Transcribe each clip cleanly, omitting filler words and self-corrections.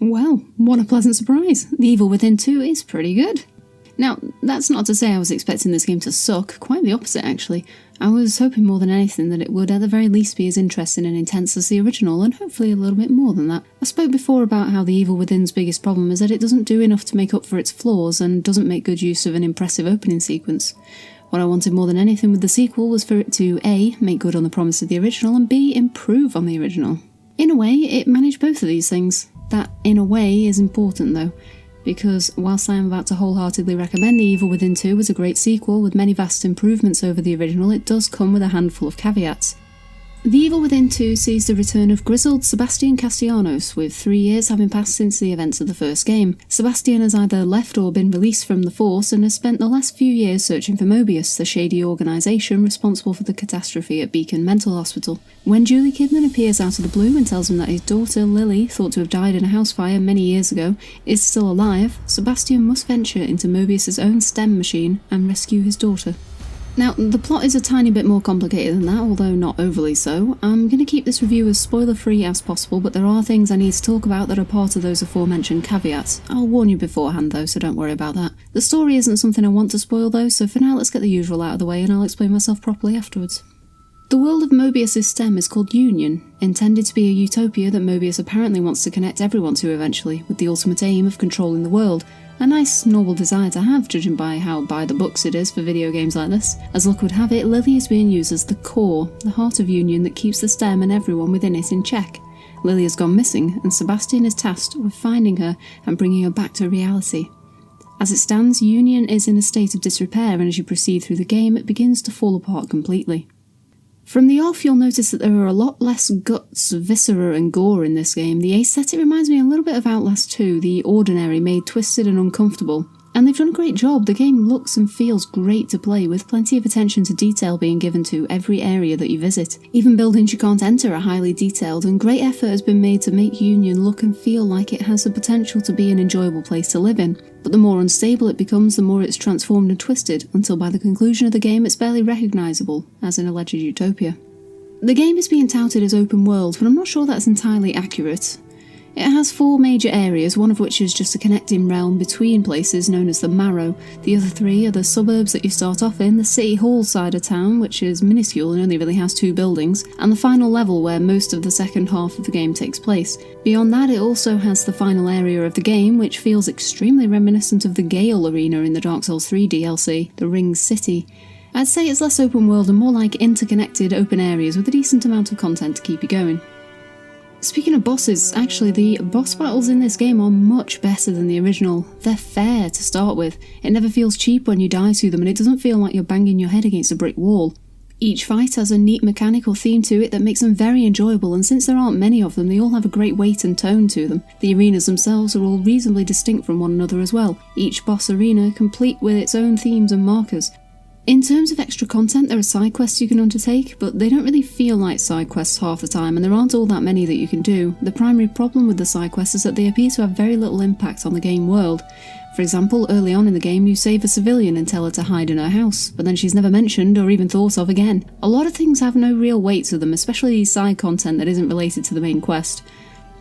Well, what a pleasant surprise. The Evil Within 2 is pretty good. Now, that's not to say I was expecting this game to suck, quite the opposite actually. I was hoping more than anything that it would at the very least be as interesting and intense as the original, and hopefully a little bit more than that. I spoke before about how The Evil Within's biggest problem is that it doesn't do enough to make up for its flaws and doesn't make good use of an impressive opening sequence. What I wanted more than anything with the sequel was for it to A, make good on the promise of the original, and B, improve on the original. In a way, it managed both of these things. That in a way is important though, because whilst I am about to wholeheartedly recommend The Evil Within 2 as a great sequel with many vast improvements over the original, it does come with a handful of caveats. The Evil Within 2 sees the return of grizzled Sebastian Castellanos, with 3 years having passed since the events of the first game. Sebastian has either left or been released from the Force and has spent the last few years searching for Mobius, the shady organisation responsible for the catastrophe at Beacon Mental Hospital. When Julie Kidman appears out of the blue and tells him that his daughter, Lily, thought to have died in a house fire many years ago, is still alive, Sebastian must venture into Mobius' own STEM machine and rescue his daughter. Now, the plot is a tiny bit more complicated than that, although not overly so. I'm going to keep this review as spoiler-free as possible, but there are things I need to talk about that are part of those aforementioned caveats. I'll warn you beforehand though, so don't worry about that. The story isn't something I want to spoil though, so for now let's get the usual out of the way and I'll explain myself properly afterwards. The world of Mobius' STEM is called Union, intended to be a utopia that Mobius apparently wants to connect everyone to eventually, with the ultimate aim of controlling the world. A nice, noble desire to have, judging by how by the books it is for video games like this. As luck would have it, Lily is being used as the core, the heart of Union that keeps the STEM and everyone within it in check. Lily has gone missing, and Sebastian is tasked with finding her and bringing her back to reality. As it stands, Union is in a state of disrepair, and as you proceed through the game, it begins to fall apart completely. From the off, you'll notice that there are a lot less guts, viscera and gore in this game. The aesthetic reminds me a little bit of Outlast 2, the ordinary made twisted and uncomfortable. And they've done a great job. The game looks and feels great to play, with plenty of attention to detail being given to every area that you visit. Even buildings you can't enter are highly detailed, and great effort has been made to make Union look and feel like it has the potential to be an enjoyable place to live in. But the more unstable it becomes, the more it's transformed and twisted, until by the conclusion of the game it's barely recognisable as an alleged utopia. The game is being touted as open world, but I'm not sure that's entirely accurate. It has 4 major areas, one of which is just a connecting realm between places known as the Marrow. The other 3 are the suburbs that you start off in, the City Hall side of town, which is minuscule and only really has 2 buildings, and the final level where most of the second half of the game takes place. Beyond that, it also has the final area of the game, which feels extremely reminiscent of the Gale Arena in the Dark Souls 3 DLC, the Ring City. I'd say it's less open world and more like interconnected open areas with a decent amount of content to keep you going. Speaking of bosses, actually the boss battles in this game are much better than the original. They're fair to start with. It never feels cheap when you die to them, and it doesn't feel like you're banging your head against a brick wall. Each fight has a neat mechanical theme to it that makes them very enjoyable, and since there aren't many of them, they all have a great weight and tone to them. The arenas themselves are all reasonably distinct from one another as well, each boss arena complete with its own themes and markers. In terms of extra content, there are side quests you can undertake, but they don't really feel like side quests half the time, and there aren't all that many that you can do. The primary problem with the side quests is that they appear to have very little impact on the game world. For example, early on in the game you save a civilian and tell her to hide in her house, but then she's never mentioned or even thought of again. A lot of things have no real weight to them, especially side content that isn't related to the main quest.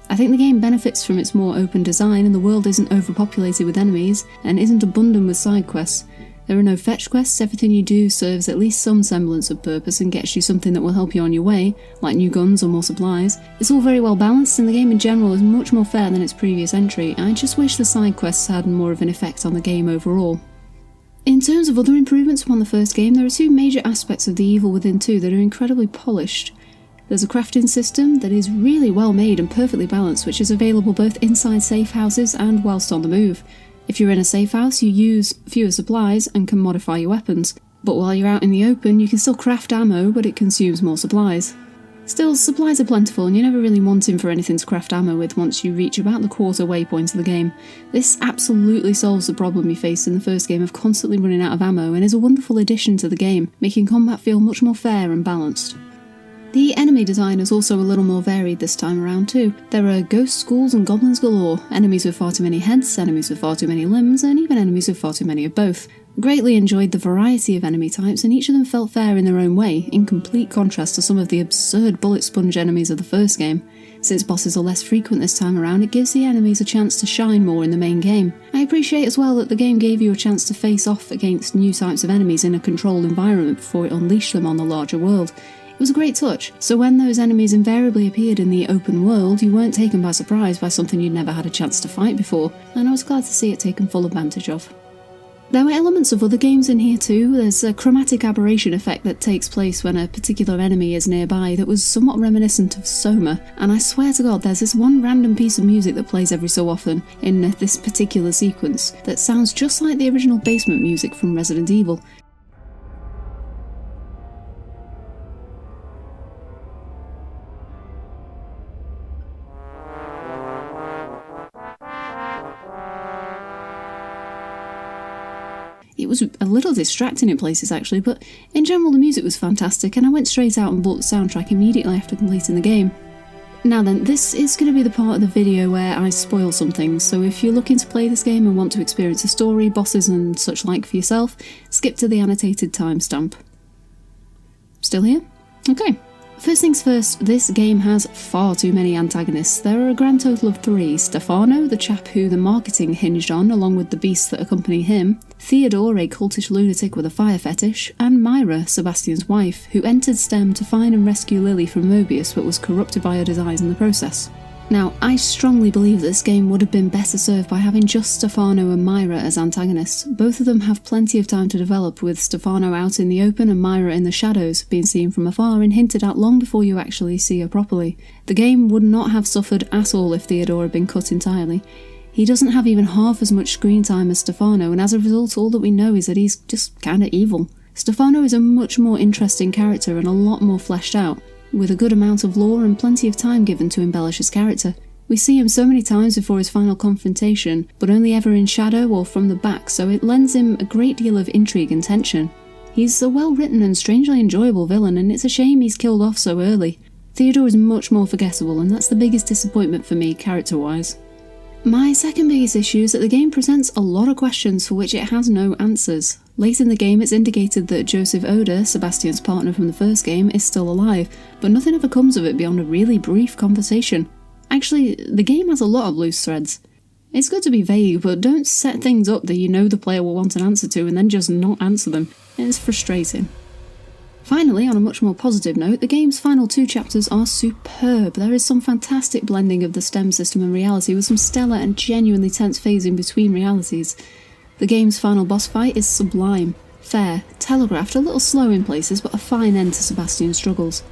I think the game benefits from its more open design, and the world isn't overpopulated with enemies, and isn't abundant with side quests. There are no fetch quests, everything you do serves at least some semblance of purpose and gets you something that will help you on your way, like new guns or more supplies. It's all very well balanced, and the game in general is much more fair than its previous entry. I just wish the side quests had more of an effect on the game overall. In terms of other improvements upon the first game, there are 2 major aspects of The Evil Within 2 that are incredibly polished. There's a crafting system that is really well made and perfectly balanced, which is available both inside safe houses and whilst on the move. If you're in a safe house, you use fewer supplies and can modify your weapons, but while you're out in the open you can still craft ammo, but it consumes more supplies. Still, supplies are plentiful and you're never really wanting for anything to craft ammo with once you reach about the quarter waypoint of the game. This absolutely solves the problem you faced in the first game of constantly running out of ammo, and is a wonderful addition to the game, making combat feel much more fair and balanced. The enemy design is also a little more varied this time around too. There are ghost schools and goblins galore, enemies with far too many heads, enemies with far too many limbs, and even enemies with far too many of both. Greatly enjoyed the variety of enemy types, and each of them felt fair in their own way, in complete contrast to some of the absurd bullet sponge enemies of the first game. Since bosses are less frequent this time around, it gives the enemies a chance to shine more in the main game. I appreciate as well that the game gave you a chance to face off against new types of enemies in a controlled environment before it unleashed them on the larger world. It was a great touch, so when those enemies invariably appeared in the open world, you weren't taken by surprise by something you'd never had a chance to fight before, and I was glad to see it taken full advantage of. There were elements of other games in here too. There's a chromatic aberration effect that takes place when a particular enemy is nearby that was somewhat reminiscent of Soma, and I swear to God there's this one random piece of music that plays every so often in this particular sequence that sounds just like the original basement music from Resident Evil. It was a little distracting in places actually, but in general the music was fantastic and I went straight out and bought the soundtrack immediately after completing the game. Now then, this is going to be the part of the video where I spoil some things, so if you're looking to play this game and want to experience the story, bosses and such like for yourself, skip to the annotated timestamp. Still here? Okay. First things first, this game has far too many antagonists. There are a grand total of 3. Stefano, the chap who the marketing hinged on, along with the beasts that accompany him, Theodore, a cultish lunatic with a fire fetish, and Myra, Sebastian's wife, who entered STEM to find and rescue Lily from Mobius but was corrupted by her desires in the process. Now, I strongly believe this game would have been better served by having just Stefano and Myra as antagonists. Both of them have plenty of time to develop, with Stefano out in the open and Myra in the shadows, being seen from afar and hinted at long before you actually see her properly. The game would not have suffered at all if Theodore had been cut entirely. He doesn't have even half as much screen time as Stefano, and as a result all that we know is that he's just kinda evil. Stefano is a much more interesting character and a lot more fleshed out, with a good amount of lore and plenty of time given to embellish his character. We see him so many times before his final confrontation, but only ever in shadow or from the back, so it lends him a great deal of intrigue and tension. He's a well-written and strangely enjoyable villain, and it's a shame he's killed off so early. Theodore is much more forgettable, and that's the biggest disappointment for me character-wise. My second biggest issue is that the game presents a lot of questions for which it has no answers. Late in the game it's indicated that Joseph Oda, Sebastian's partner from the first game, is still alive, but nothing ever comes of it beyond a really brief conversation. Actually, the game has a lot of loose threads. It's good to be vague, but don't set things up that you know the player will want an answer to and then just not answer them. It's frustrating. Finally, on a much more positive note, the game's final 2 chapters are superb. There is some fantastic blending of the STEM system and reality, with some stellar and genuinely tense phasing between realities. The game's final boss fight is sublime, fair, telegraphed, a little slow in places, but a fine end to Sebastian's struggles.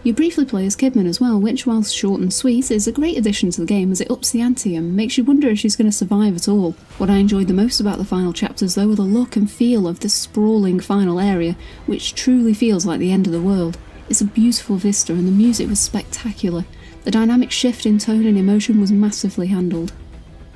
You briefly play as Kidman as well, which, whilst short and sweet, is a great addition to the game as it ups the ante and makes you wonder if she's going to survive at all. What I enjoyed the most about the final chapters though were the look and feel of this sprawling final area, which truly feels like the end of the world. It's a beautiful vista and the music was spectacular. The dynamic shift in tone and emotion was massively handled.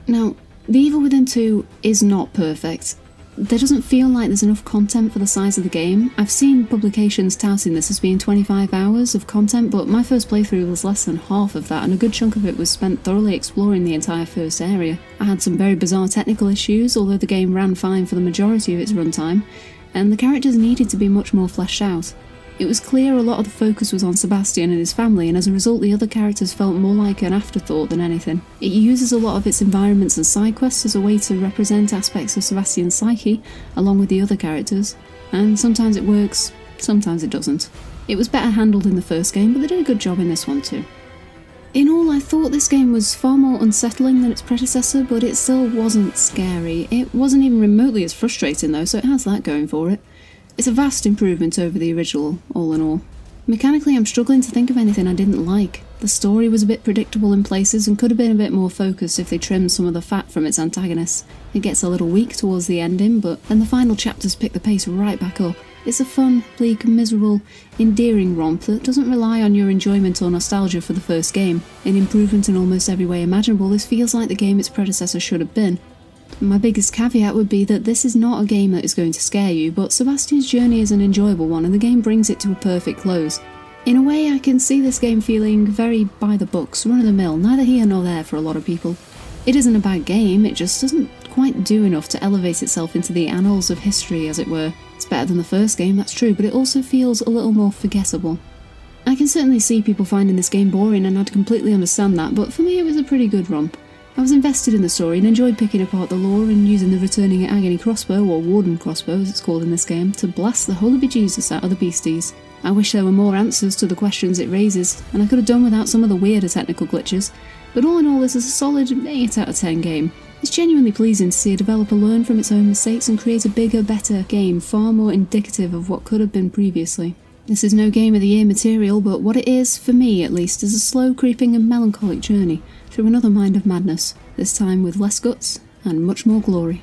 Now, The Evil Within 2 is not perfect. There doesn't feel like there's enough content for the size of the game. I've seen publications touting this as being 25 hours of content, but my first playthrough was less than half of that, and a good chunk of it was spent thoroughly exploring the entire first area. I had some very bizarre technical issues, although the game ran fine for the majority of its runtime, and the characters needed to be much more fleshed out. It was clear a lot of the focus was on Sebastian and his family, and as a result the other characters felt more like an afterthought than anything. It uses a lot of its environments and side quests as a way to represent aspects of Sebastian's psyche, along with the other characters, and sometimes it works, sometimes it doesn't. It was better handled in the first game, but they did a good job in this one too. In all, I thought this game was far more unsettling than its predecessor, but it still wasn't scary. It wasn't even remotely as frustrating though, so it has that going for it. It's a vast improvement over the original, all in all. Mechanically, I'm struggling to think of anything I didn't like. The story was a bit predictable in places and could have been a bit more focused if they trimmed some of the fat from its antagonists. It gets a little weak towards the ending, but then the final chapters pick the pace right back up. It's a fun, bleak, miserable, endearing romp that doesn't rely on your enjoyment or nostalgia for the first game. An improvement in almost every way imaginable, this feels like the game its predecessor should have been. My biggest caveat would be that this is not a game that is going to scare you, but Sebastian's journey is an enjoyable one and the game brings it to a perfect close. In a way, I can see this game feeling very by the books, run-of-the-mill, neither here nor there for a lot of people. It isn't a bad game, it just doesn't quite do enough to elevate itself into the annals of history, as it were. It's better than the first game, that's true, but it also feels a little more forgettable. I can certainly see people finding this game boring, and I'd completely understand that, but for me it was a pretty good romp. I was invested in the story and enjoyed picking apart the lore and using the returning agony crossbow, or warden crossbow as it's called in this game, to blast the holy bejesus out of the beasties. I wish there were more answers to the questions it raises, and I could have done without some of the weirder technical glitches, but all in all this is a solid 8 out of 10 game. It's genuinely pleasing to see a developer learn from its own mistakes and create a bigger, better game, far more indicative of what could have been previously. This is no Game of the Year material, but what it is, for me at least, is a slow creeping and melancholic journey through another Mind of Madness, this time with less guts and much more glory.